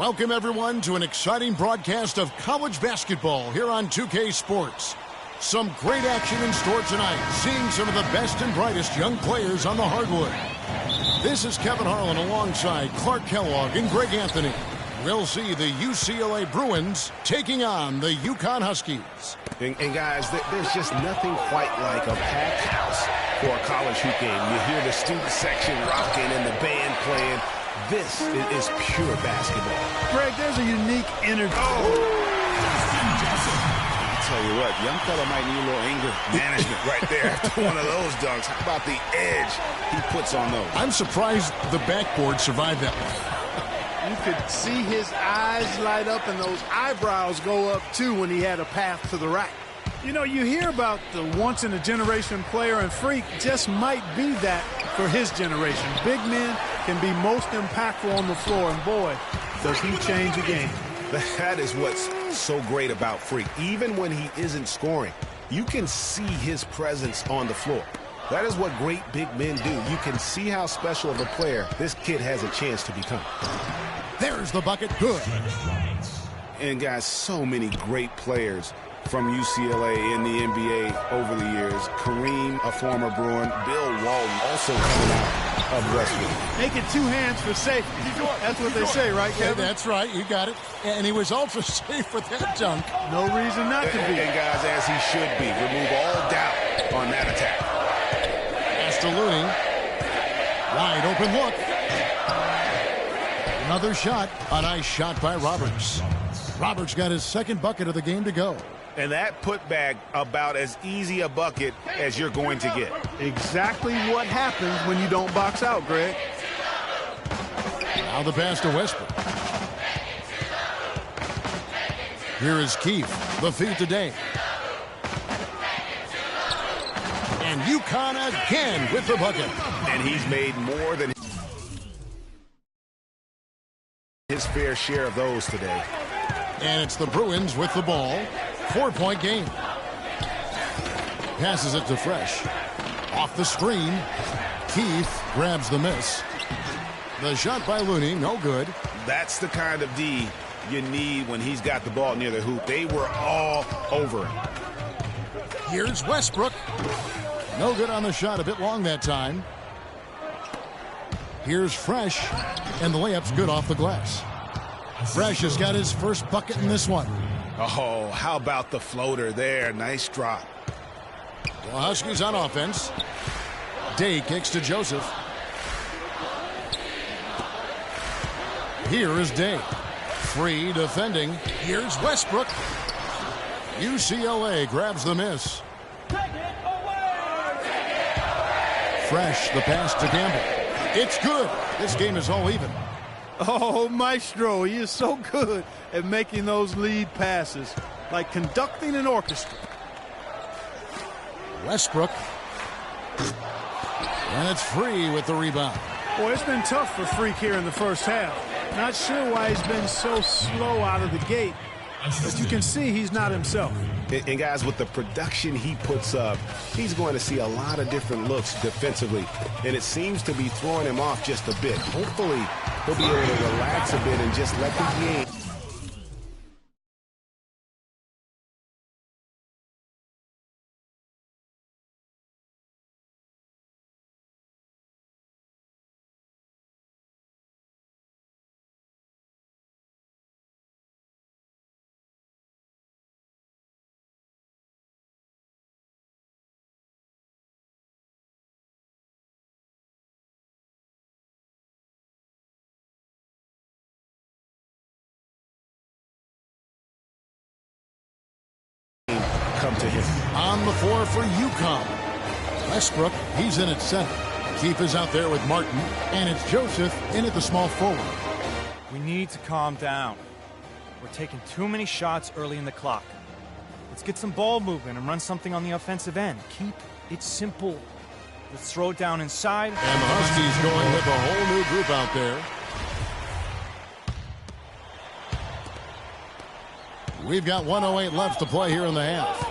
Welcome, everyone, to an exciting broadcast of college basketball here on 2K Sports. Some great action in store tonight, seeing some of the best and brightest young players on the hardwood. This is Kevin Harlan alongside Clark Kellogg and Greg Anthony. We'll see the UCLA Bruins taking on the UConn Huskies. And guys, there's just nothing quite like a packed house for a college hoop game. You hear the student section rocking and the band playing. This is pure basketball. Greg, there's a unique energy. I'll tell you what, young fella might need a little anger management right there after one of those dunks. How about the edge he puts on those? I'm surprised the backboard survived that one. You could see his eyes light up and those eyebrows go up, too, when he had a path to the rack. You know, you hear about the once-in-a-generation player, and Freak just might be that for his generation. Big men can be most impactful on the floor, and boy, does he change a game. That is what's so great about Freak. Even when he isn't scoring, you can see his presence on the floor. That is what great big men do. You can see how special of a player this kid has a chance to become. There's the bucket. Good. And, guys, so many great players from UCLA in the NBA over the years. Kareem, a former Bruin. Bill Walton also coming out of Westwood. Make it two hands for safety. That's what they say, right, Kevin? Yeah, that's right. You got it. And he was also safe with that dunk. No reason not to be. And, guys, as he should be. Remove all doubt on that attack. Pass to Looney. Wide open look. Another shot. A nice shot by Roberts. Roberts got his second bucket of the game to go. And that putback about as easy a bucket as you're going to get. Exactly what happens when you don't box out, Greg. Now the pass to Westbrook. Here is Keith. The feed today. And UConn again with the bucket. And he's made more than his fair share of those today. And it's the Bruins with the ball. 4-point game. Passes it to Fresh. Off the screen. Keith grabs the miss. The shot by Looney, no good. That's the kind of D you need when he's got the ball near the hoop. They were all over him. Here's Westbrook. No good on the shot, a bit long that time. Here's Fresh, and the layup's good off the glass. Fresh has got his first bucket in this one. Oh, how about the floater there? Nice drop. The Huskies on offense. Day kicks to Joseph. Here is Day. Free defending. Here's Westbrook. UCLA grabs the miss. Fresh, the pass to Campbell. It's good. This game is all even. Oh, Maestro, he is so good at making those lead passes, like conducting an orchestra. Westbrook. And it's Free with the rebound. Boy, it's been tough for Freak here in the first half. Not sure why he's been so slow out of the gate, but you can see he's not himself. And guys, with the production he puts up, he's going to see a lot of different looks defensively, and it seems to be throwing him off just a bit. Hopefully, he'll be able to relax a bit and just let the game. Come to him. On the floor for UConn. Westbrook, he's in at center. Keith is out there with Martin, and it's Joseph in at the small forward. We need to calm down. We're taking too many shots early in the clock. Let's get some ball movement and run something on the offensive end. Keep it simple. Let's throw it down inside. And the Huskies going with a whole new group out there. We've got 1:08 left to play here in the half.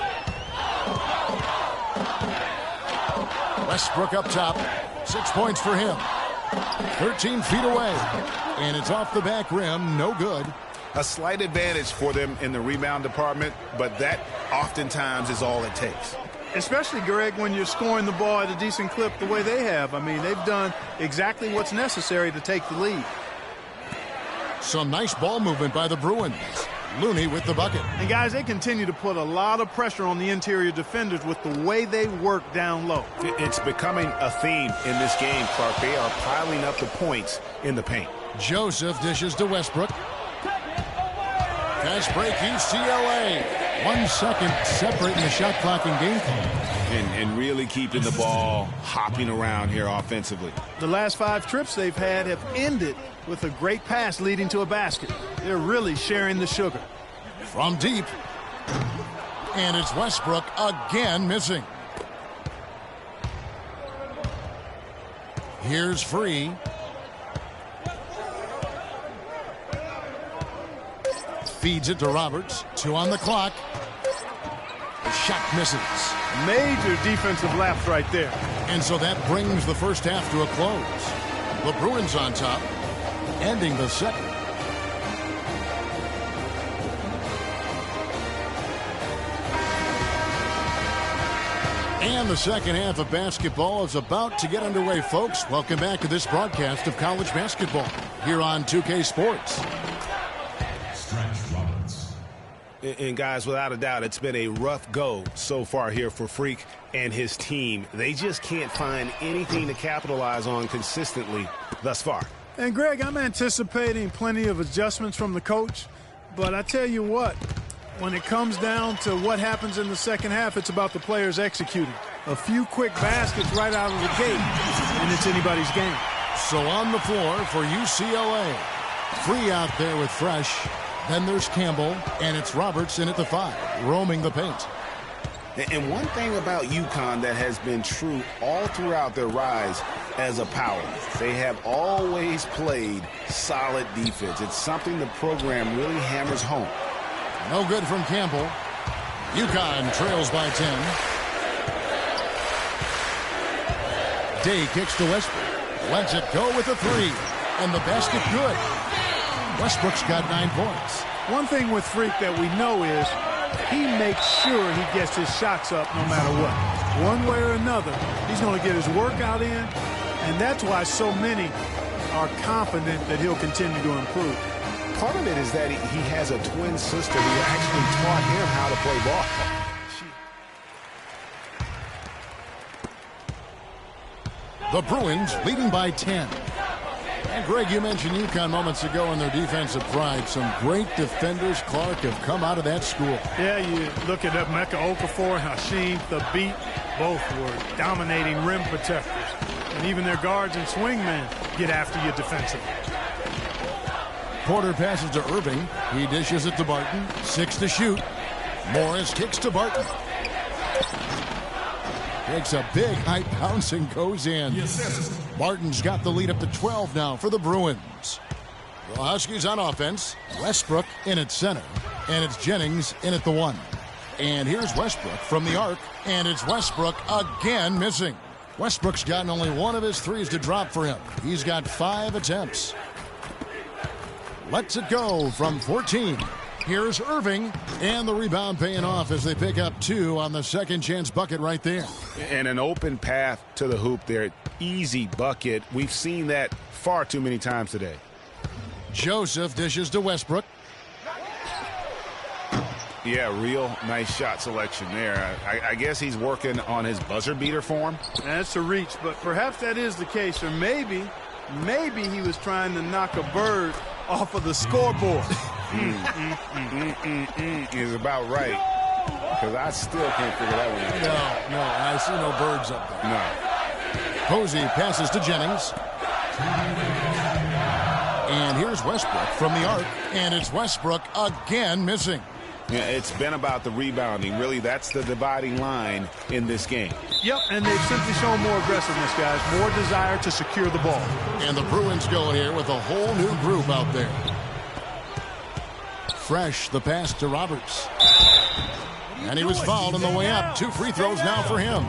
Westbrook up top. 6 points for him. 13 feet away. And it's off the back rim. No good. A slight advantage for them in the rebound department, but that oftentimes is all it takes. Especially, Greg, when you're scoring the ball at a decent clip the way they have. I mean, they've done exactly what's necessary to take the lead. Some nice ball movement by the Bruins. Looney with the bucket. And, guys, they continue to put a lot of pressure on the interior defenders with the way they work down low. It's becoming a theme in this game, Clark. They are piling up the points in the paint. Joseph dishes to Westbrook. Fast break, UCLA. 1 second separating the shot clock and game clock. And really keeping the ball hopping around here offensively. The last 5 trips they've had have ended with a great pass leading to a basket. They're really sharing the sugar. From deep. And it's Westbrook again missing. Here's Free. Feeds it to Roberts. 2 on the clock. The shot misses. Major defensive lapse right there. And so that brings the first half to a close. The Bruins on top, ending the second. And the second half of basketball is about to get underway, folks. Welcome back to this broadcast of college basketball here on 2K Sports. And guys, without a doubt, it's been a rough go so far here for Freak and his team. They just can't find anything to capitalize on consistently thus far. And, Greg, I'm anticipating plenty of adjustments from the coach. But I tell you what, when it comes down to what happens in the second half, it's about the players executing. A few quick baskets right out of the gate, and it's anybody's game. So on the floor for UCLA. Free out there with Fresh. Then there's Campbell, and it's Roberts in at the 5, roaming the paint. And one thing about UConn that has been true all throughout their rise as a power, they have always played solid defense. It's something the program really hammers home. No good from Campbell. UConn trails by 10. Day kicks to Westbrook. Lets it go with a 3. And the basket good. Westbrook's got 9 points. One thing with Freak that we know is he makes sure he gets his shots up no matter what. One way or another, he's going to get his workout in, and that's why so many are confident that he'll continue to improve. Part of it is that he has a twin sister who actually taught him how to play ball. The Bruins leading by 10. And Greg, you mentioned UConn moments ago in their defensive pride. Some great defenders, Clark, have come out of that school. Yeah, you look at Mecca Okafor and Hashim, the beat, both were dominating rim protectors. And even their guards and swingmen get after you defensively. Porter passes to Irving. He dishes it to Barton. 6 to shoot. Morris kicks to Barton. Takes a big high bounce and goes in. Barton's got the lead up to 12 now for the Bruins. The Huskies on offense. Westbrook in at center. And it's Jennings in at the 1. And here's Westbrook from the arc. And it's Westbrook again missing. Westbrook's gotten only 1 of his 3s to drop for him. He's got 5 attempts. Lets it go from 14. Here's Irving, and the rebound paying off as they pick up 2 on the second chance bucket right there. And an open path to the hoop there. Easy bucket. We've seen that far too many times today. Joseph dishes to Westbrook. Yeah, real nice shot selection there. I guess he's working on his buzzer beater form. That's a reach, but perhaps that is the case. Or maybe he was trying to knock a bird off of the scoreboard. Is about right. Because I still can't figure that one out. No, I see no birds up there. No. Posey passes to Jennings. And here's Westbrook from the arc. And it's Westbrook again missing. Yeah, it's been about the rebounding. Really, that's the dividing line in this game. Yep, and they've simply shown more aggressiveness, guys. More desire to secure the ball. And the Bruins go here with a whole new group out there. Fresh, the pass to Roberts. And he was fouled on the way up. 2 free throws now for him.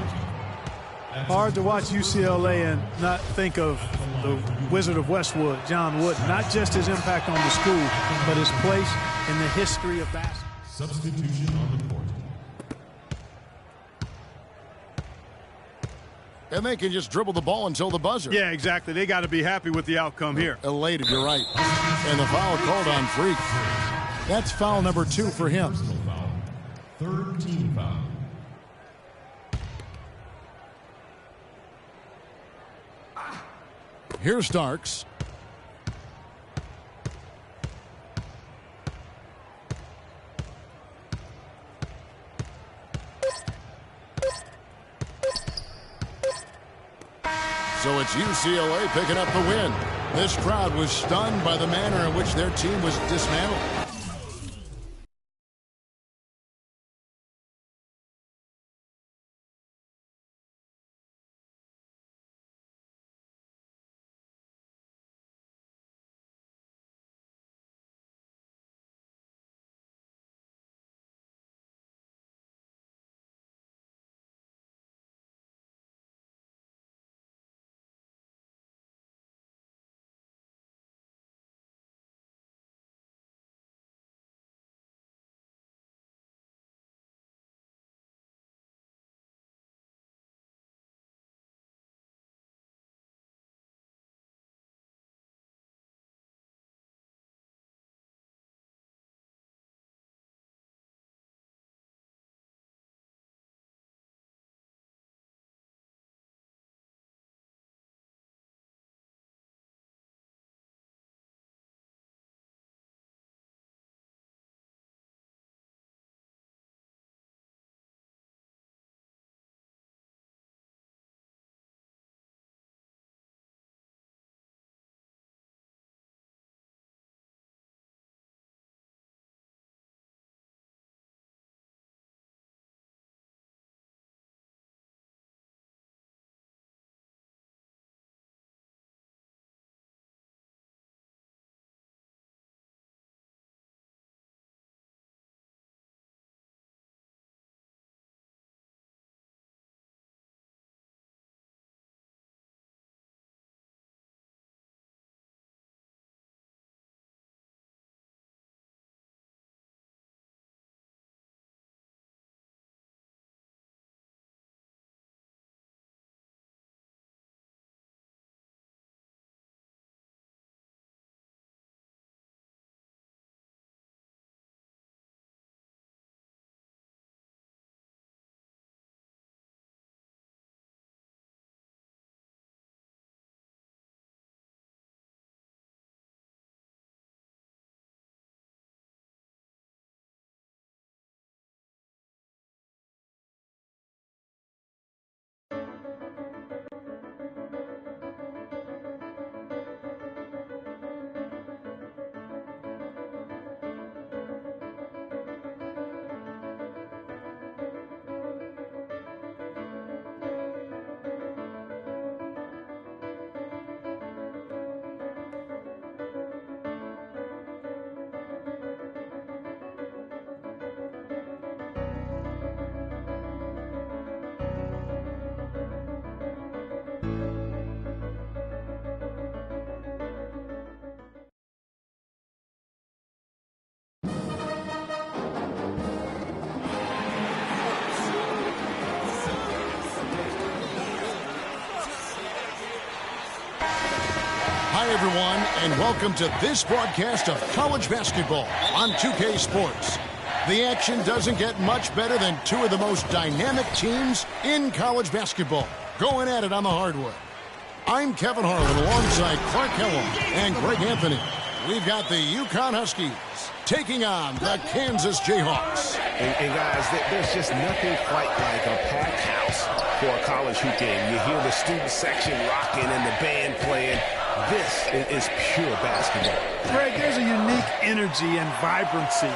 Hard to watch UCLA and not think of the Wizard of Westwood, John Wooden. Not just his impact on the school, but his place in the history of basketball. Substitution on the court. And they can just dribble the ball until the buzzer. Yeah, exactly. They got to be happy with the outcome here. Elated, you're right. And the foul called on Freak. That's foul number 2 for him. Foul. Third team foul. Here's Starks. So it's UCLA picking up the win. This crowd was stunned by the manner in which their team was dismantled. Hi, everyone, and welcome to this broadcast of college basketball on 2K Sports. The action doesn't get much better than two of the most dynamic teams in college basketball going at it on the hardwood. I'm Kevin Harlan alongside Clark Kellum and Greg Anthony. We've got the UConn Huskies taking on the Kansas Jayhawks. And guys, there's just nothing quite like a packed house for a college hoop game. You hear the student section rocking and the band playing. This is pure basketball. Greg, there's a unique energy and vibrancy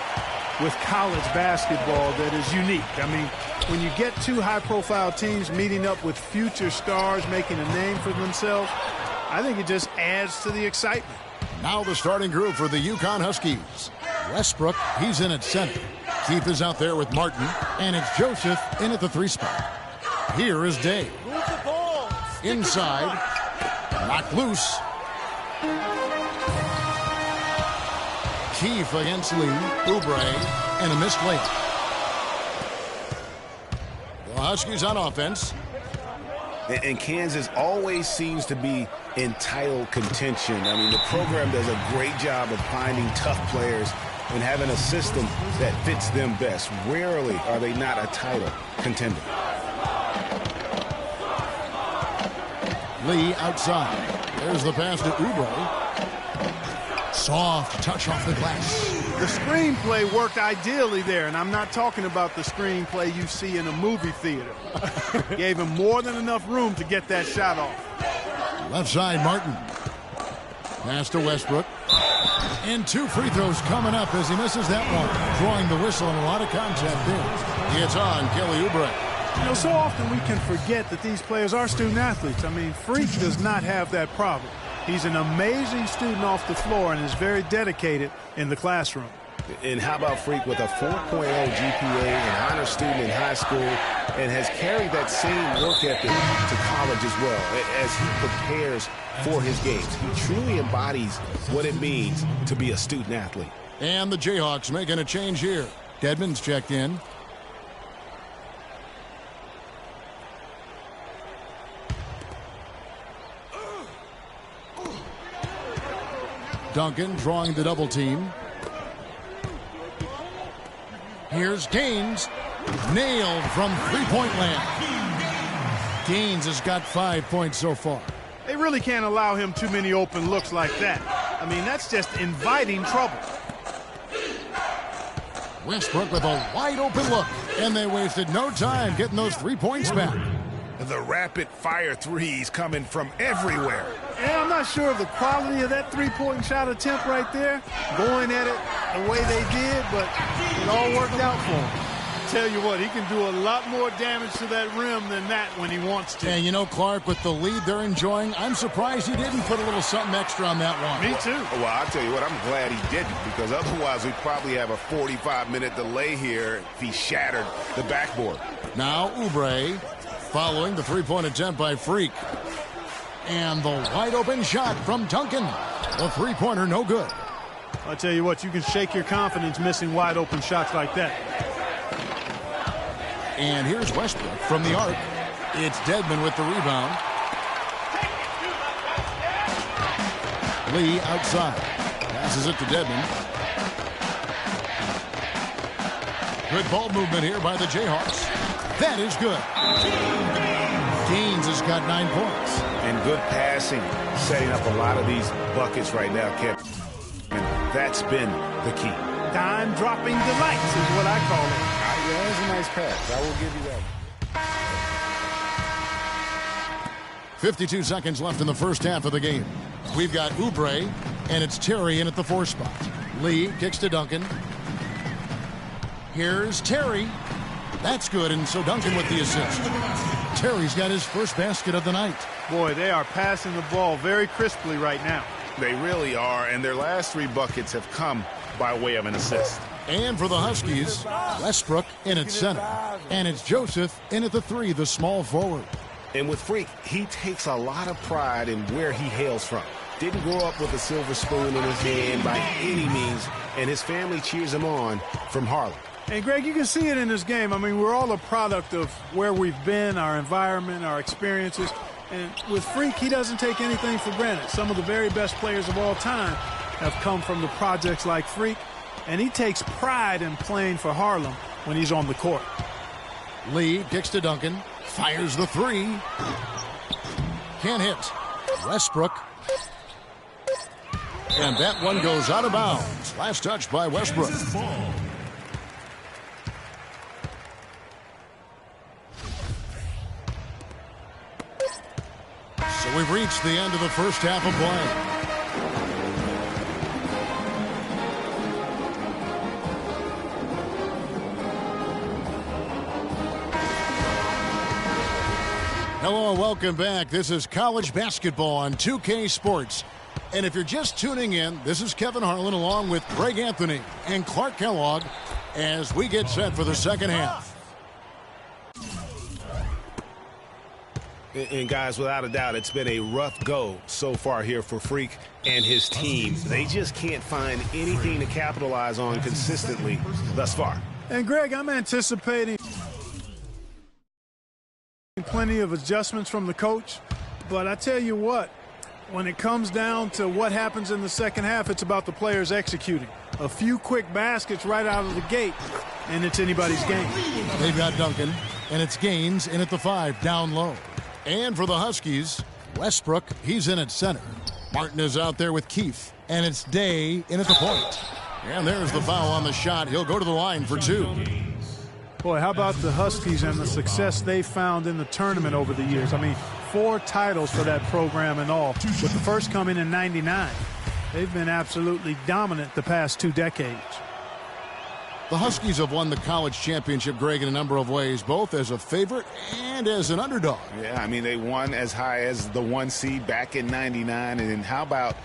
with college basketball that is unique. I mean, when you get two high-profile teams meeting up with future stars making a name for themselves, I think it just adds to the excitement. Now the starting group for the UConn Huskies. Westbrook, he's in at center. Keith is out there with Martin, and it's Joseph in at the 3 spot. Here is Dave. Move the ball. Inside. Knocked loose. Keefe against Lee. Oubre. And a missed layup. The Huskies on offense. And Kansas always seems to be in title contention. I mean, the program does a great job of finding tough players and having a system that fits them best. Rarely are they not a title contender. Lee outside. There's the pass to Oubre. Soft touch off the glass. The screenplay worked ideally there, and I'm not talking about the screenplay you see in a movie theater. Gave him more than enough room to get that shot off. Left side, Martin. Pass to Westbrook. And 2 free throws coming up as he misses that one. Drawing the whistle and a lot of contact there. It's on Kelly Oubre. You know, so often we can forget that these players are student athletes. I mean, Freak does not have that problem. He's an amazing student off the floor and is very dedicated in the classroom. And how about Freak with a 4.0 GPA, an honor student in high school, and has carried that same work ethic to college as well as he prepares for his games. He truly embodies what it means to be a student athlete. And the Jayhawks making a change here. Dedmon's checked in. Duncan drawing the double team. Here's Gaines. Nailed from three-point land. Gaines has got 5 points so far. They really can't allow him too many open looks like that. I mean, that's just inviting trouble. Westbrook with a wide open look. And they wasted no time getting those 3 points back. The rapid-fire threes coming from everywhere. And I'm not sure of the quality of that three-point shot attempt right there, going at it the way they did, but it all worked out for him. Tell you what, he can do a lot more damage to that rim than that when he wants to. And you know, Clark, with the lead they're enjoying, I'm surprised he didn't put a little something extra on that one. Me too. Well, I'll tell you what, I'm glad he didn't, because otherwise we'd probably have a 45-minute delay here if he shattered the backboard. Now Oubre following the three-point attempt by Freak. And the wide-open shot from Duncan. The three-pointer no good. I'll tell you what, you can shake your confidence missing wide-open shots like that. And here's Westbrook from the arc. It's Dedmon with the rebound. Lee outside. Passes it to Dedmon. Good ball movement here by the Jayhawks. That is good. Gaines has got 9 points. And good passing, setting up a lot of these buckets right now, Kevin. And that's been the key. Dime-dropping delights is what I call it. Yeah, that's a nice pass. I will give you that. 52 seconds left in the first half of the game. We've got Oubre, and it's Terry in at the 4 spot. Lee kicks to Duncan. Here's Terry. That's good, and so Duncan with the assist. Terry's got his first basket of the night. Boy, they are passing the ball very crisply right now. They really are, and their last 3 buckets have come by way of an assist. And for the Huskies, Westbrook in at center. And it's Joseph in at the 3, the small forward. And with Freak, he takes a lot of pride in where he hails from. Didn't grow up with a silver spoon in his hand by any means, and his family cheers him on from Harlem. And, Greg, you can see it in this game. I mean, we're all a product of where we've been, our environment, our experiences. And with Freak, he doesn't take anything for granted. Some of the very best players of all time have come from the projects like Freak, and he takes pride in playing for Harlem when he's on the court. Lee kicks to Duncan, fires the 3. Can't hit. Westbrook. And that one goes out of bounds. Last touch by Westbrook. So we've reached the end of the first half of play. Hello and welcome back. This is college basketball on 2K Sports. And if you're just tuning in, this is Kevin Harlan along with Greg Anthony and Clark Kellogg as we get set for the second half. And guys, without a doubt, it's been a rough go so far here for Freak and his team. They just can't find anything to capitalize on consistently thus far. And Greg, I'm anticipating plenty of adjustments from the coach, but I tell you what, when it comes down to what happens in the second half, it's about the players executing. A few quick baskets right out of the gate, and it's anybody's game. They've got Duncan, and it's Gaines in at the 5, down low. And for the Huskies, Westbrook, he's in at center. Martin is out there with Keefe, and it's Day in at the point. And there's the foul on the shot. He'll go to the line for 2. Boy, how about the Huskies and the success they found in the tournament over the years? I mean, 4 titles for that program and all, with the first coming in '99. They've been absolutely dominant the past 2 decades. The Huskies have won the college championship, Greg, in a number of ways, both as a favorite and as an underdog. Yeah, I mean, they won as high as the 1 seed back in '99. And then how about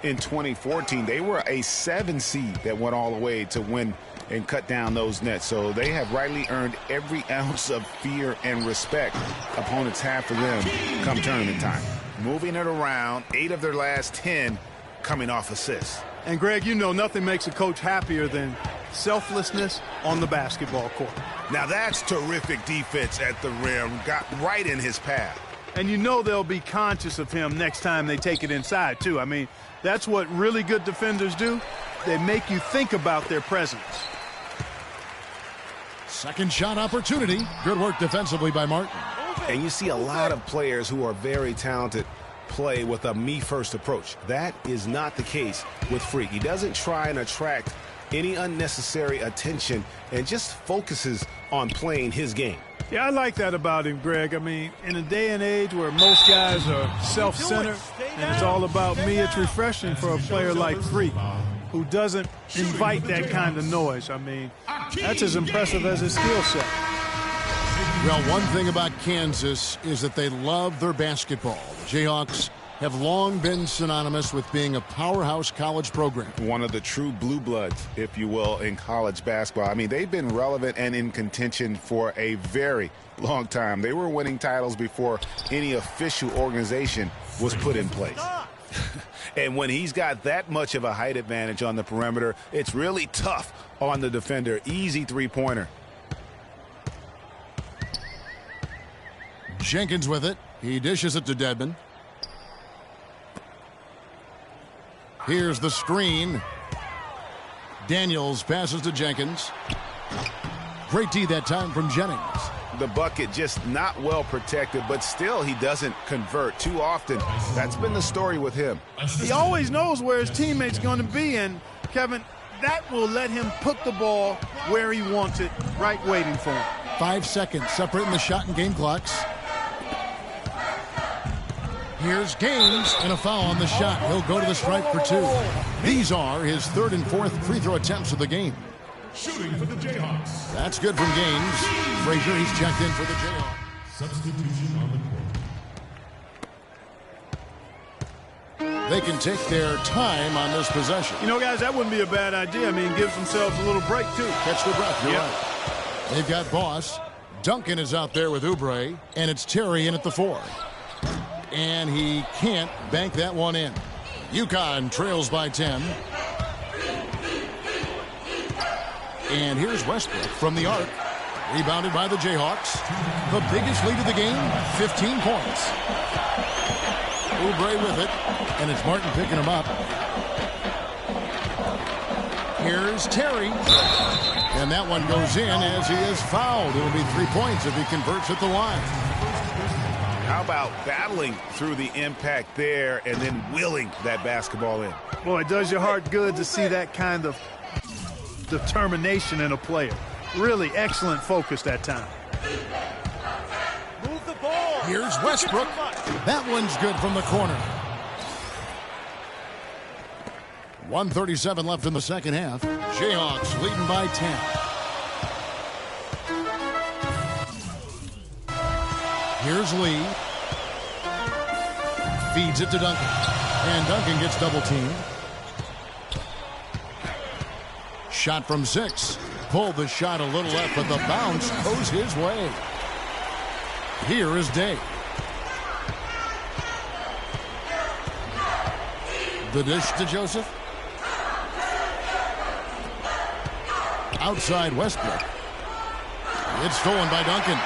in 2014? They were a 7 seed that went all the way to win and cut down those nets. So they have rightly earned every ounce of fear and respect opponents have for them come tournament time. Moving it around, 8 of their last 10 coming off assists. And Greg, you know nothing makes a coach happier than selflessness on the basketball court. Now that's terrific defense at the rim. Got right in his path. And you know they'll be conscious of him next time they take it inside, too. I mean, that's what really good defenders do. They make you think about their presence. Second shot opportunity. Good work defensively by Martin. And you see a lot of players who are very talented play with a me-first approach. That is not the case with Freak. He doesn't try and attract any unnecessary attention and just focuses on playing his game. Yeah, I like that about him, Greg. I mean, in a day and age where most guys are self-centered and it's all about me, it's refreshing for a player like Freak who doesn't invite that kind of noise. I mean, that's as impressive as his skill set. Well, one thing about Kansas is that they love their basketball. The Jayhawks have long been synonymous with being a powerhouse college program. One of the true blue bloods, if you will, in college basketball. I mean, they've been relevant and in contention for a very long time. They were winning titles before any official organization was put in place. And when he's got that much of a height advantage on the perimeter, it's really tough on the defender. Easy three-pointer. Jenkins with it. He dishes it to Dedmon. Here's the screen. Daniels passes to Jenkins. Great D that time from Jennings. The bucket just not well protected, but still he doesn't convert too often. That's been the story with him. He always knows where his teammate's going to be, and Kevin, that will let him put the ball where he wants it, right waiting for him. 5 seconds separating the shot and game clocks. Here's Gaines, and a foul on the shot. He'll go to the stripe for 2. These are his 3rd and 4th free throw attempts of the game. Shooting for the Jayhawks. That's good from Gaines. Frazier, he's checked in for the Jayhawks. Substitution on the court. They can take their time on this possession. You know, guys, that wouldn't be a bad idea. I mean, gives themselves a little break, too. Catch the breath, you're right. They've got Boss. Duncan is out there with Oubre, and it's Terry in at the 4. And he can't bank that one in. UConn trails by 10. And here's Westbrook from the arc. Rebounded by the Jayhawks. The biggest lead of the game, 15 points. Oubre with it, and it's Martin picking him up. Here's Terry. And that one goes in as he is fouled. It'll be 3 points if he converts at the line. How about battling through the impact there and then willing that basketball in? Boy, it does your heart good to see that kind of determination in a player. Really excellent focus that time. Move the ball. Here's Westbrook. That one's good from the corner. 1:37 left in the second half. Jayhawks leading by 10. Here's Lee. Feeds it to Duncan. And Duncan gets double teamed. Shot from 6. Pulled the shot a little left, but the bounce goes his way. Here is Day. The dish to Joseph. Outside Westbrook. It's stolen by Duncan.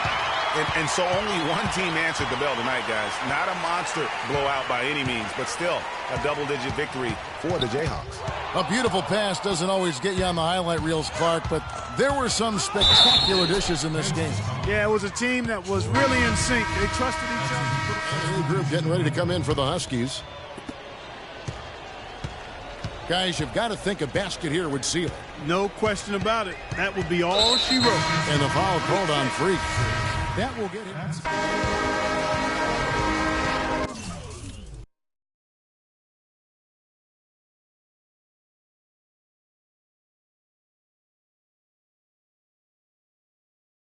And so only one team answered the bell tonight, guys. Not a monster blowout by any means, but still a double-digit victory for the Jayhawks. A beautiful pass doesn't always get you on the highlight reels, Clark, but there were some spectacular dishes in this game. Yeah, it was a team that was really in sync. They trusted each other. New group getting ready to come in for the Huskies. Guys, you've got to think a basket here would seal it. No question about it. That would be all she wrote. And the foul called on Freak. That will get him.